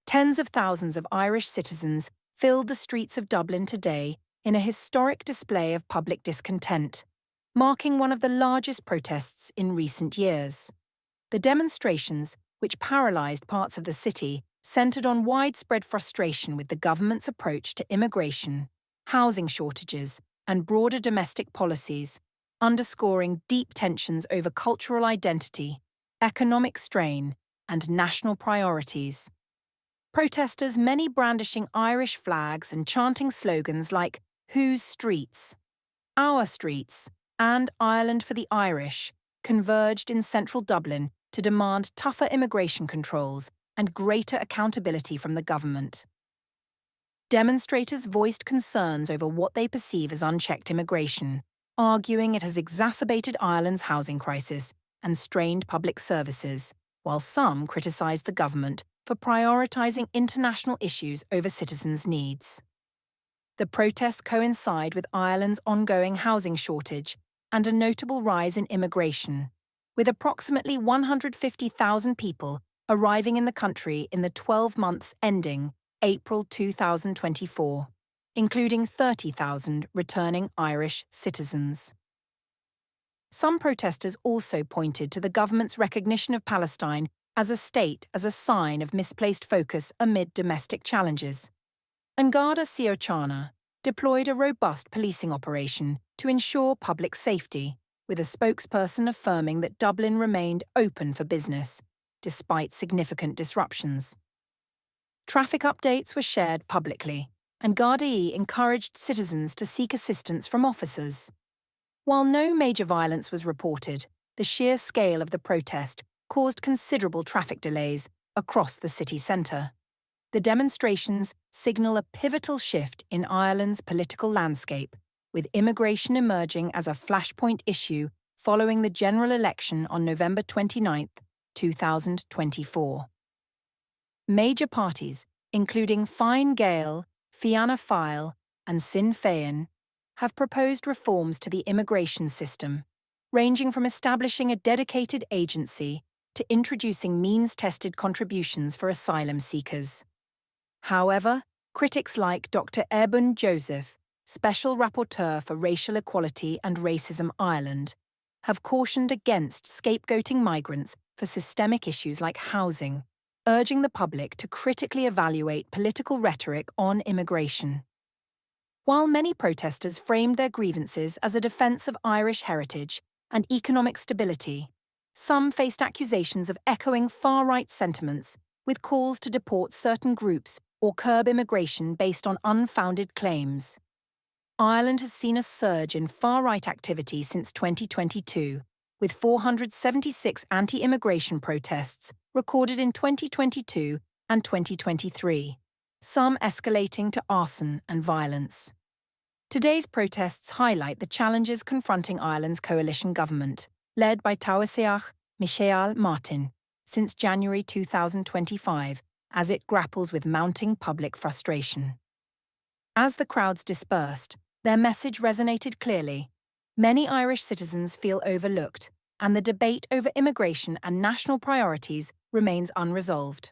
Tens of thousands of Irish citizens filled the streets of Dublin today in a historic display of public discontent, marking one of the largest protests in recent years. The demonstrations, which paralysed parts of the city, centred on widespread frustration with the government's approach to immigration, housing shortages, and broader domestic policies, underscoring deep tensions over cultural identity, economic strain, and national priorities. Protesters, many brandishing Irish flags and chanting slogans like "Whose Streets?", "Our Streets," and "Ireland for the Irish," converged in central Dublin to demand tougher immigration controls and greater accountability from the government. Demonstrators voiced concerns over what they perceive as unchecked immigration, arguing it has exacerbated Ireland's housing crisis and strained public services, while some criticised the government for prioritising international issues over citizens' needs. The protests coincide with Ireland's ongoing housing shortage and a notable rise in immigration, with approximately 150,000 people arriving in the country in the 12 months ending April 2024, including 30,000 returning Irish citizens. Some protesters also pointed to the government's recognition of Palestine as a state as a sign of misplaced focus amid domestic challenges. And Garda Síochána deployed a robust policing operation to ensure public safety, with a spokesperson affirming that Dublin remained open for business, despite significant disruptions. Traffic updates were shared publicly, and Gardaí encouraged citizens to seek assistance from officers. While no major violence was reported, the sheer scale of the protest caused considerable traffic delays across the city centre. The demonstrations signal a pivotal shift in Ireland's political landscape, with immigration emerging as a flashpoint issue following the general election on November 29, 2024. Major parties, including Fine Gael, Fianna Fáil, and Sinn Féin, have proposed reforms to the immigration system, ranging from establishing a dedicated agency to introducing means-tested contributions for asylum seekers. However, critics like Dr. Eben Joseph, Special Rapporteur for Racial Equality and Racism Ireland, have cautioned against scapegoating migrants for systemic issues like housing, urging the public to critically evaluate political rhetoric on immigration. While many protesters framed their grievances as a defence of Irish heritage and economic stability, some faced accusations of echoing far-right sentiments, with calls to deport certain groups or curb immigration based on unfounded claims. Ireland has seen a surge in far-right activity since 2022, with 476 anti-immigration protests recorded in 2022 and 2023, some escalating to arson and violence. Today's protests highlight the challenges confronting Ireland's coalition government, led by Taoiseach Micheál Martin, since January 2025, as it grapples with mounting public frustration. As the crowds dispersed, their message resonated clearly. Many Irish citizens feel overlooked, and the debate over immigration and national priorities remains unresolved.